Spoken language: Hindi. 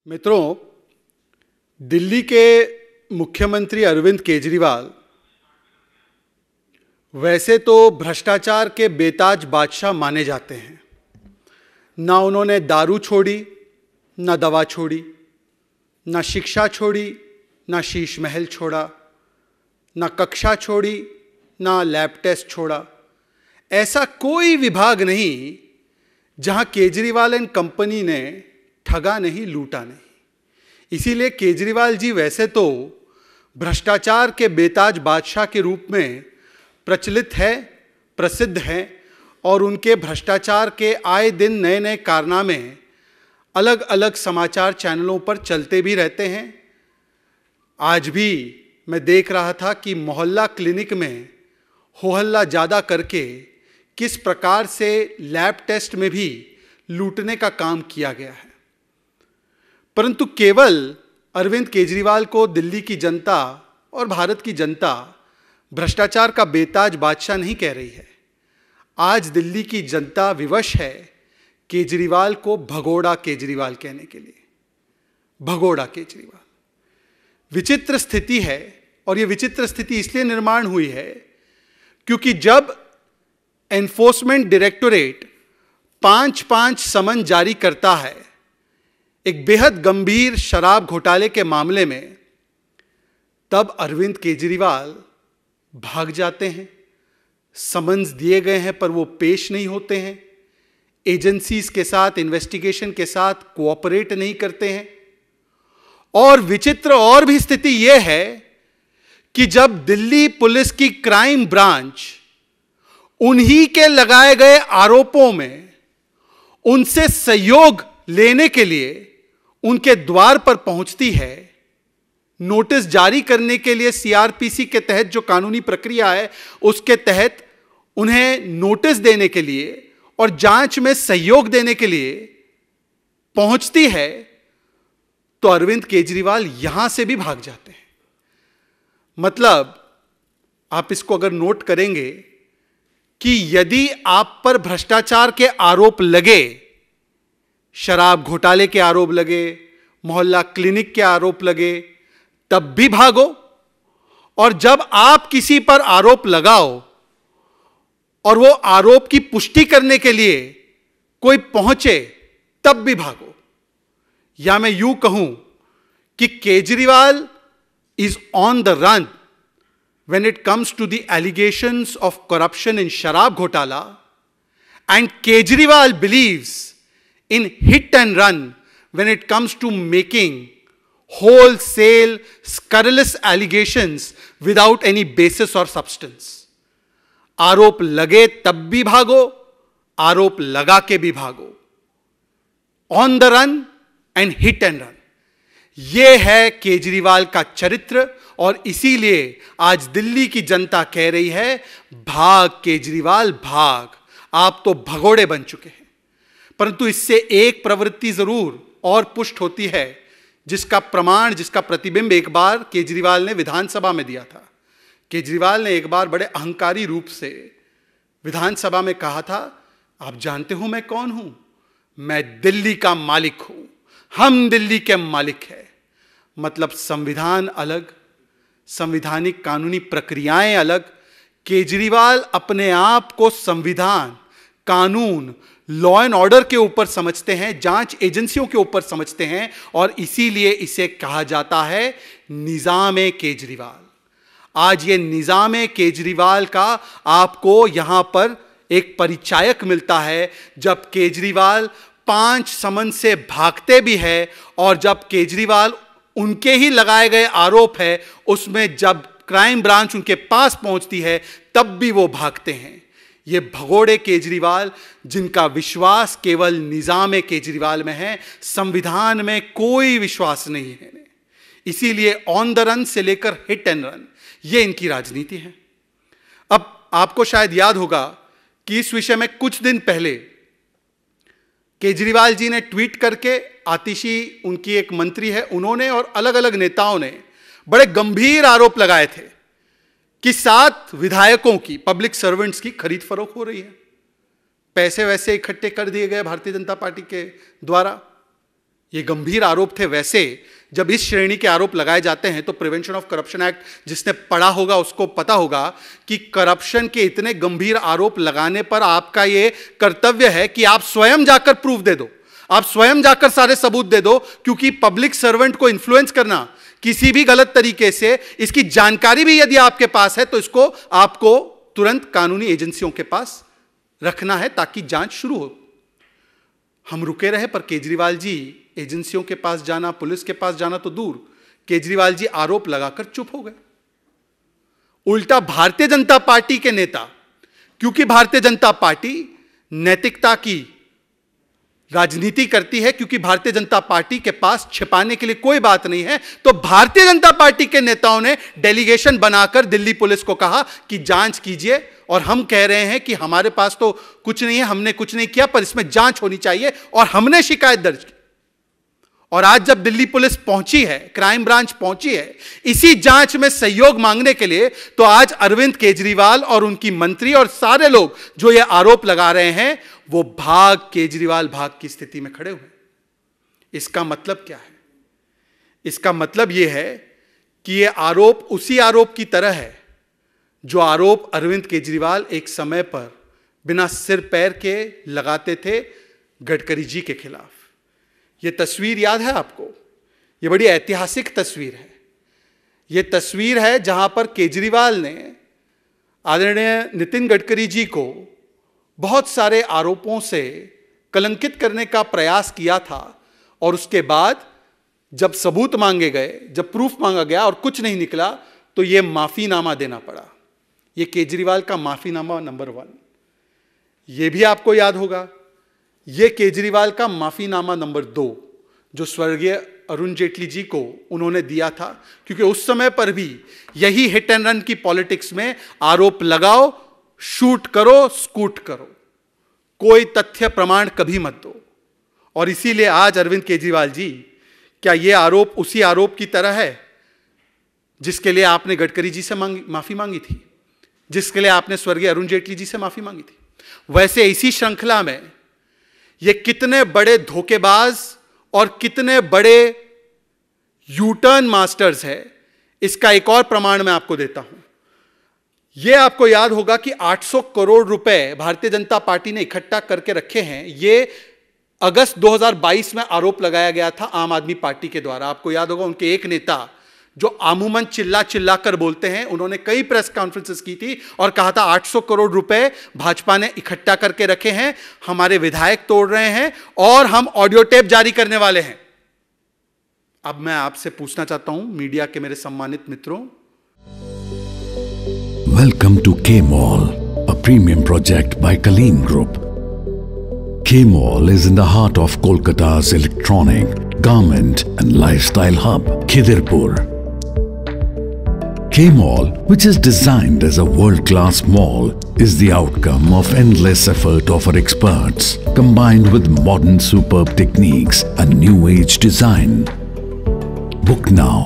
मित्रों, दिल्ली के मुख्यमंत्री अरविंद केजरीवाल वैसे तो भ्रष्टाचार के बेताज बादशाह माने जाते हैं। ना उन्होंने दारू छोड़ी, ना दवा छोड़ी, ना शिक्षा छोड़ी, ना शीश महल छोड़ा, ना कक्षा छोड़ी, ना लैब टेस्ट छोड़ा। ऐसा कोई विभाग नहीं जहां केजरीवाल एंड कंपनी ने ठगा नहीं, लूटा नहीं। इसीलिए केजरीवाल जी वैसे तो भ्रष्टाचार के बेताज बादशाह के रूप में प्रचलित है, प्रसिद्ध हैं, और उनके भ्रष्टाचार के आए दिन नए नए कारनामे अलग अलग समाचार चैनलों पर चलते भी रहते हैं। आज भी मैं देख रहा था कि मोहल्ला क्लिनिक में हो हल्ला ज़्यादा करके किस प्रकार से लैब टेस्ट में भी लूटने का काम किया गया है। परंतु केवल अरविंद केजरीवाल को दिल्ली की जनता और भारत की जनता भ्रष्टाचार का बेताज बादशाह नहीं कह रही है। आज दिल्ली की जनता विवश है केजरीवाल को भगोड़ा केजरीवाल कहने के लिए। भगोड़ा केजरीवाल विचित्र स्थिति है, और यह विचित्र स्थिति इसलिए निर्माण हुई है क्योंकि जब एनफोर्समेंट डायरेक्टोरेट 5-5 समन जारी करता है एक बेहद गंभीर शराब घोटाले के मामले में, तब अरविंद केजरीवाल भाग जाते हैं। समन्स दिए गए हैं पर वो पेश नहीं होते हैं, एजेंसीज के साथ, इन्वेस्टिगेशन के साथ कोऑपरेट नहीं करते हैं। और विचित्र और भी स्थिति यह है कि जब दिल्ली पुलिस की क्राइम ब्रांच उन्हीं के लगाए गए आरोपों में उनसे सहयोग लेने के लिए उनके द्वार पर पहुंचती है, नोटिस जारी करने के लिए सीआरपीसी के तहत जो कानूनी प्रक्रिया है उसके तहत उन्हें नोटिस देने के लिए और जांच में सहयोग देने के लिए पहुंचती है, तो अरविंद केजरीवाल यहां से भी भाग जाते हैं। मतलब आप इसको अगर नोट करेंगे कि यदि आप पर भ्रष्टाचार के आरोप लगे, शराब घोटाले के आरोप लगे, मोहल्ला क्लिनिक के आरोप लगे, तब भी भागो, और जब आप किसी पर आरोप लगाओ और वो आरोप की पुष्टि करने के लिए कोई पहुंचे, तब भी भागो। या मैं यूं कहूं कि Kejriwal is on the run when it comes to the allegations of corruption in Sharab Ghotala, and Kejriwal believes in hit and run when it comes to making wholesale scurrilous allegations without any basis or substance. आरोप लगे तब भी भागो, आरोप लगा के भी भागो। On the run and hit and run. यह है केजरीवाल का चरित्र, और इसीलिए आज दिल्ली की जनता कह रही है, भाग केजरीवाल भाग, आप तो भगोड़े बन चुके हैं। परंतु इससे एक प्रवृत्ति जरूर और पुष्ट होती है, जिसका प्रमाण, जिसका प्रतिबिंब एक बार केजरीवाल ने विधानसभा में दिया था। केजरीवाल ने एक बार बड़े अहंकारी रूप से विधानसभा में कहा था, आप जानते हो मैं कौन हूं? मैं दिल्ली का मालिक हूं, हम दिल्ली के मालिक हैं। मतलब संविधान अलग, संविधानिक कानूनी प्रक्रियाएं अलग। केजरीवाल अपने आप को संविधान, कानून, लॉ एंड ऑर्डर के ऊपर समझते हैं, जांच एजेंसियों के ऊपर समझते हैं, और इसीलिए इसे कहा जाता है निजाम केजरीवाल। आज ये निजाम केजरीवाल का आपको यहां पर एक परिचायक मिलता है, जब केजरीवाल 5 समन से भागते भी है, और जब केजरीवाल उनके ही लगाए गए आरोप है उसमें जब क्राइम ब्रांच उनके पास पहुंचती है तब भी वो भागते हैं। ये भगोड़े केजरीवाल, जिनका विश्वास केवल निजाम केजरीवाल में है, संविधान में कोई विश्वास नहीं है। इसीलिए ऑन द रन से लेकर हिट एंड रन, ये इनकी राजनीति है। अब आपको शायद याद होगा कि इस विषय में कुछ दिन पहले केजरीवाल जी ने ट्वीट करके, आतिशी उनकी एक मंत्री है, उन्होंने और अलग अलग नेताओं ने बड़े गंभीर आरोप लगाए थे कि 7 विधायकों की, पब्लिक सर्वेंट्स की खरीद फरोख्त हो रही है, पैसे वैसे इकट्ठे कर दिए गए भारतीय जनता पार्टी के द्वारा। ये गंभीर आरोप थे। वैसे जब इस श्रेणी के आरोप लगाए जाते हैं तो प्रिवेंशन ऑफ करप्शन एक्ट जिसने पढ़ा होगा उसको पता होगा कि करप्शन के इतने गंभीर आरोप लगाने पर आपका ये कर्तव्य है कि आप स्वयं जाकर प्रूफ दे दो, आप स्वयं जाकर सारे सबूत दे दो, क्योंकि पब्लिक सर्वेंट को इन्फ्लुएंस करना किसी भी गलत तरीके से, इसकी जानकारी भी यदि आपके पास है तो इसको आपको तुरंत कानूनी एजेंसियों के पास रखना है ताकि जांच शुरू हो। हम रुके रहे पर केजरीवाल जी एजेंसियों के पास जाना, पुलिस के पास जाना तो दूर, केजरीवाल जी आरोप लगाकर चुप हो गए। उल्टा भारतीय जनता पार्टी के नेता, क्योंकि भारतीय जनता पार्टी नैतिकता की राजनीति करती है, क्योंकि भारतीय जनता पार्टी के पास छिपाने के लिए कोई बात नहीं है, तो भारतीय जनता पार्टी के नेताओं ने डेलीगेशन बनाकर दिल्ली पुलिस को कहा कि जांच कीजिए, और हम कह रहे हैं कि हमारे पास तो कुछ नहीं है, हमने कुछ नहीं किया, पर इसमें जांच होनी चाहिए, और हमने शिकायत दर्ज की। और आज जब दिल्ली पुलिस पहुंची है, क्राइम ब्रांच पहुंची है इसी जांच में सहयोग मांगने के लिए, तो आज अरविंद केजरीवाल और उनकी मंत्री और सारे लोग जो ये आरोप लगा रहे हैं वो भाग केजरीवाल भाग की स्थिति में खड़े हुए। इसका मतलब क्या है? इसका मतलब यह है कि ये आरोप उसी आरोप की तरह है जो आरोप अरविंद केजरीवाल एक समय पर बिना सिर पैर के लगाते थे गडकरी जी के खिलाफ। यह तस्वीर याद है आपको? यह बड़ी ऐतिहासिक तस्वीर है। यह तस्वीर है जहां पर केजरीवाल ने आदरणीय नितिन गडकरी जी को बहुत सारे आरोपों से कलंकित करने का प्रयास किया था, और उसके बाद जब सबूत मांगे गए, जब प्रूफ मांगा गया और कुछ नहीं निकला, तो यह माफीनामा देना पड़ा। यह केजरीवाल का माफीनामा नंबर 1। यह भी आपको याद होगा, यह केजरीवाल का माफीनामा नंबर 2 जो स्वर्गीय अरुण जेटली जी को उन्होंने दिया था, क्योंकि उस समय पर भी यही हिट एंड रन की पॉलिटिक्स में आरोप लगाओ, शूट करो, स्कूट करो, कोई तथ्य प्रमाण कभी मत दो। और इसीलिए आज अरविंद केजरीवाल जी, क्या यह आरोप उसी आरोप की तरह है जिसके लिए आपने गडकरी जी से माफी मांगी थी, जिसके लिए आपने स्वर्गीय अरुण जेटली जी से माफी मांगी थी? वैसे इसी श्रृंखला में ये कितने बड़े धोखेबाज और कितने बड़े यूटर्न मास्टर्स है, इसका एक और प्रमाण मैं आपको देता हूं। यह आपको याद होगा कि 800 करोड़ रुपए भारतीय जनता पार्टी ने इकट्ठा करके रखे हैं। यह अगस्त 2022 में आरोप लगाया गया था आम आदमी पार्टी के द्वारा। आपको याद होगा उनके एक नेता जो अमूमन चिल्ला कर बोलते हैं, उन्होंने कई प्रेस कॉन्फ्रेंसेस की थी और कहा था 800 करोड़ रुपए भाजपा ने इकट्ठा करके रखे हैं, हमारे विधायक तोड़ रहे हैं और हम ऑडियो टेप जारी करने वाले हैं। अब मैं आपसे पूछना चाहता हूं, मीडिया के मेरे सम्मानित मित्रों, Welcome to K-Mall, a premium project by Kaleen Group. K-Mall is in the heart of Kolkata's electronic, garment and lifestyle hub, Khidirpur. K-Mall, which is designed as a world-class mall, is the outcome of endless effort of our experts, combined with modern superb techniques and new age design. Book now